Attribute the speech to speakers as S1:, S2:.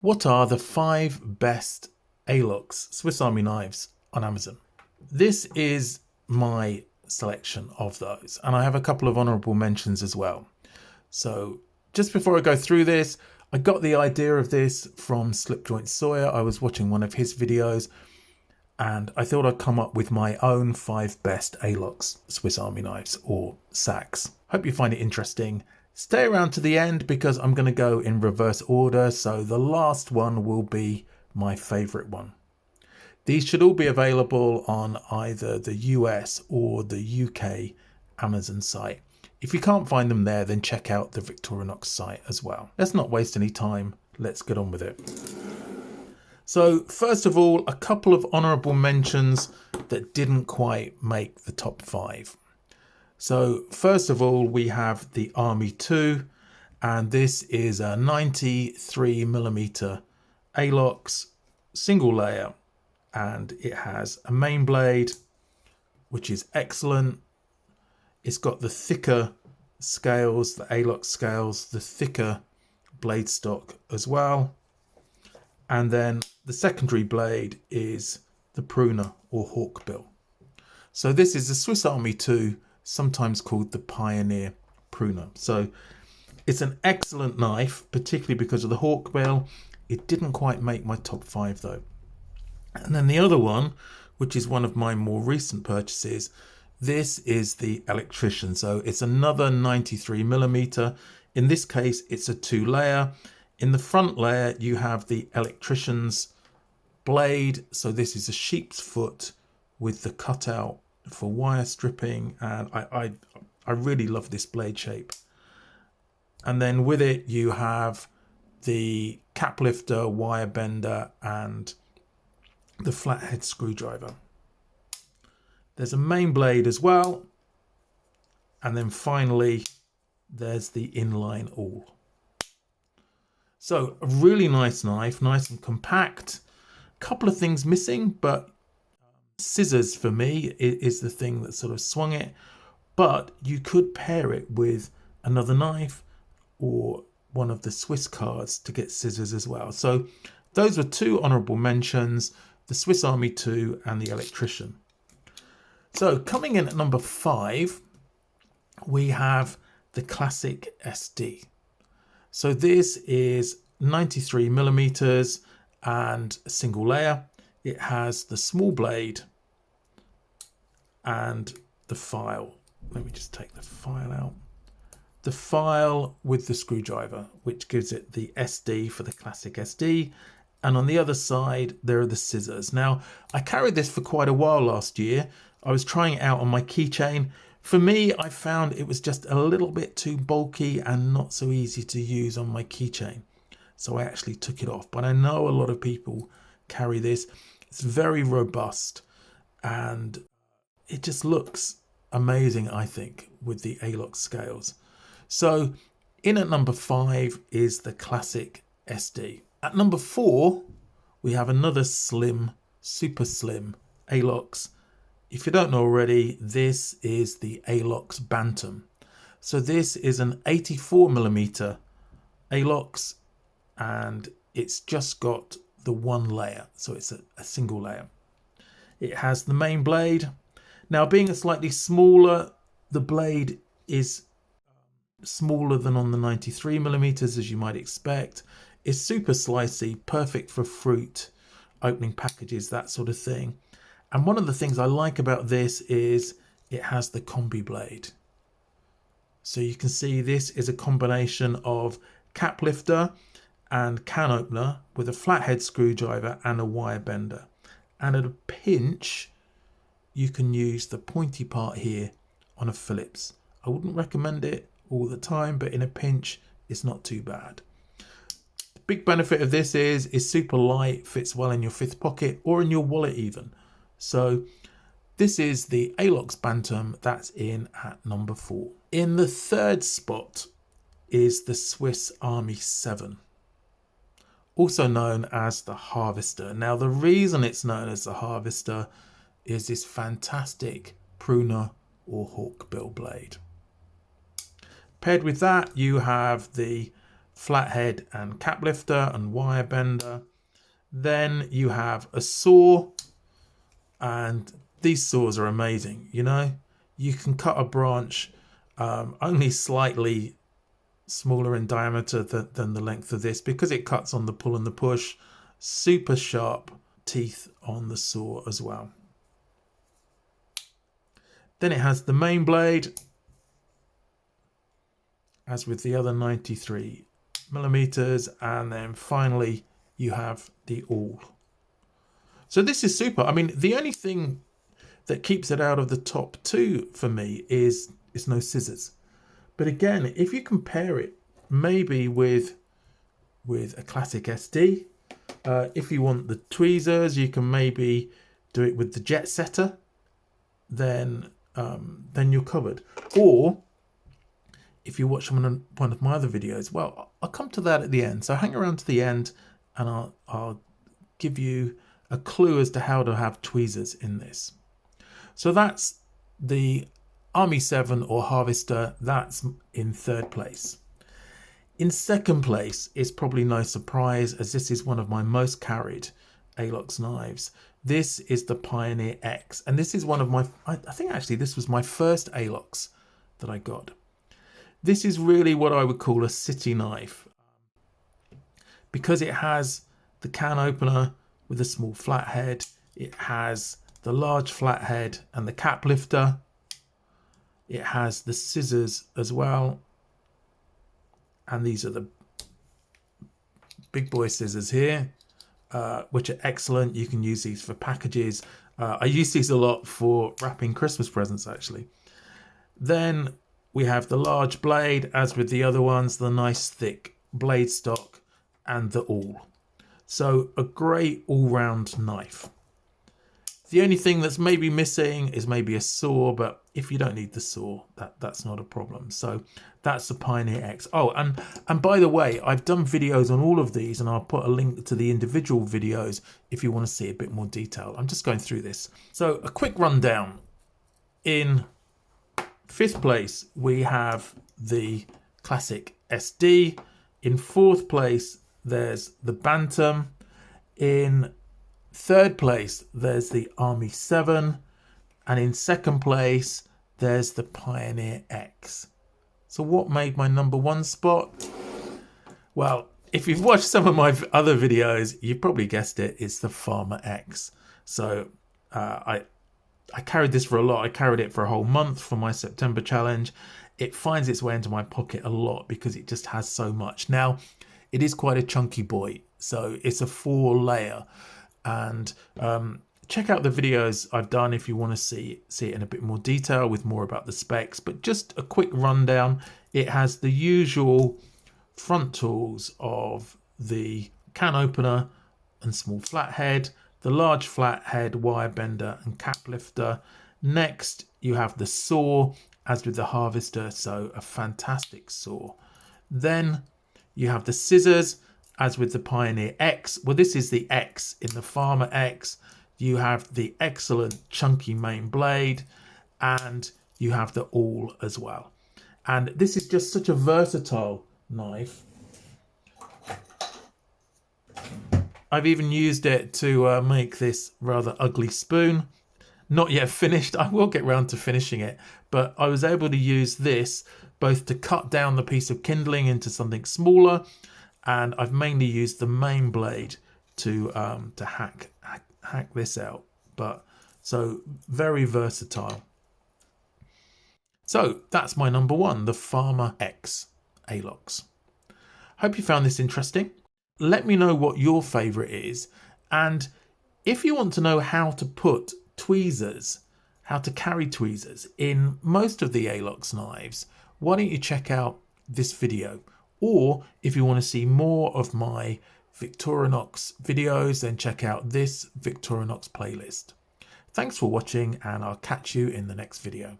S1: What are the 5 best ALOX Swiss Army knives on Amazon? This is my selection of those, and I have a couple of honorable mentions as well. So just before I go through this, I got the idea of this from Slipjoint Sawyer. I was watching one of his videos and I thought I'd come up with my own 5 best ALOX Swiss Army knives, or SAKs. Hope you find it interesting. Stay around to the end because I'm going to go in reverse order, so the last one will be my favourite one. These should all be available on either the US or the UK Amazon site. If you can't find them there, then check out the Victorinox site as well. Let's not waste any time. Let's get on with it. So first of all, a couple of honourable mentions that didn't quite make the top 5. So first of all, we have the Army 2, and this is a 93mm ALOX single layer, and it has a main blade, which is excellent. It's got the thicker scales, the ALOX scales, the thicker blade stock as well. And then the secondary blade is the pruner or hawkbill. So this is the Swiss Army 2, sometimes called the Pioneer pruner. So it's an excellent knife, particularly because of the hawkbill. It didn't quite make my top 5 though. And then the other one, which is one of my more recent purchases, this is the Electrician. So it's another 93mm. In this case, it's a 2-layer. In the front layer, you have the Electrician's blade. So this is a sheep's foot with the cutout for wire stripping, and I really love this blade shape. And then with it, you have the cap lifter, wire bender, and the flathead screwdriver. There's a main blade as well. And then finally, there's the inline awl. So a really nice knife, nice and compact. A couple of things missing, but scissors for me is the thing that sort of swung it. But you could pair it with another knife or one of the Swiss cards to get scissors as well. So those were 2 honourable mentions, the Swiss Army 2 and the Electrician. So coming in at number 5, we have the classic SD. So this is 93mm and a single layer. It has the small blade and the file. Let me just take the file out. The file with the screwdriver, which gives it the SD for the classic SD. And on the other side, there are the scissors. Now, I carried this for quite a while last year. I was trying it out on my keychain. For me, I found it was just a little bit too bulky and not so easy to use on my keychain. So I actually took it off. But I know a lot of people carry this. It's very robust and it just looks amazing, I think, with the ALOX scales. So in at number 5 is the classic SD. At number 4, we have another slim, super slim ALOX. If you don't know already, this is the ALOX Bantam. So this is an 84mm ALOX, and it's just got the 1 layer. So it's a single layer. It has the main blade. Now, being a slightly smaller, the blade is smaller than on the 93mm, as you might expect. It's super slicey, perfect for fruit, opening packages, that sort of thing. And one of the things I like about this is it has the combi blade. So you can see this is a combination of cap lifter and can opener with a flathead screwdriver and a wire bender. And at a pinch, you can use the pointy part here on a Phillips. I wouldn't recommend it all the time, but in a pinch, it's not too bad. The big benefit of this is it's super light, fits well in your 5th pocket or in your wallet even. So this is the ALOX Bantam, that's in at number 4. In the 3rd spot is the Swiss Army 7, also known as the Harvester. Now the reason it's known as the Harvester is this fantastic pruner or hawkbill blade. Paired with that, you have the flathead and cap lifter and wire bender. Then you have a saw, and these saws are amazing. You know, you can cut a branch only slightly smaller in diameter than the length of this, because it cuts on the pull and the push. Super sharp teeth on the saw as well. Then it has the main blade, as with the other 93 millimeters, and then finally you have the awl. So this is super. I mean, the only thing that keeps it out of the top two for me is no scissors. But again, if you compare it maybe with a classic SD, if you want the tweezers, you can maybe do it with the jet setter. Then you're covered. Or if you watch one of my other videos, well, I'll come to that at the end. So hang around to the end, and I'll give you a clue as to how to have tweezers in this. So that's the Army 7 or Harvester. That's in third place. In second place is probably no surprise, as this is one of my most carried ALOX knives. This is the Pioneer X, and this is one of my, I think actually this was my first ALOX that I got. This is really what I would call a city knife, because it has the can opener with a small flathead. It has the large flathead and the cap lifter. It has the scissors as well. And these are the big boy scissors here, which are excellent. You can use these for packages. I use these a lot for wrapping Christmas presents, actually. Then we have the large blade, as with the other ones, the nice thick blade stock and the awl. So a great all-round knife. The only thing that's maybe missing is maybe a saw, but if you don't need the saw, that's not a problem. So that's the Pioneer X. Oh, and by the way, I've done videos on all of these, and I'll put a link to the individual videos if you want to see a bit more detail. I'm just going through this. So a quick rundown. In fifth place, we have the classic SD. In fourth place, there's the Bantam. In third place, there's the Army 7. And in second place, there's the Pioneer X. So what made my number one spot? Well, if you've watched some of my other videos, you've probably guessed it. It's the Farmer X. So I carried this for a lot. I carried it for a whole month for my September challenge. It finds its way into my pocket a lot because it just has so much. Now, it is quite a chunky boy. So it's a 4-layer. And check out the videos I've done if you want to see it in a bit more detail with more about the specs. But just a quick rundown. It has the usual front tools of the can opener and small flathead, the large flathead, wire bender and cap lifter. Next, you have the saw, as with the Harvester, so a fantastic saw. Then you have the scissors, as with the Pioneer X. Well, this is the X. In the Farmer X, you have the excellent chunky main blade, and you have the awl as well. And this is just such a versatile knife. I've even used it to make this rather ugly spoon. Not yet finished. I will get round to finishing it, but I was able to use this both to cut down the piece of kindling into something smaller, and I've mainly used the main blade to hack this out. But so very versatile. So that's my number one, the Farmer X ALOX. Hope you found this interesting. Let me know what your favorite is, and if you want to know how to put tweezers, how to carry tweezers in most of the ALOX knives, why don't you check out this video? Or if you want to see more of my Victorinox videos, then check out this Victorinox playlist. Thanks for watching, and I'll catch you in the next video.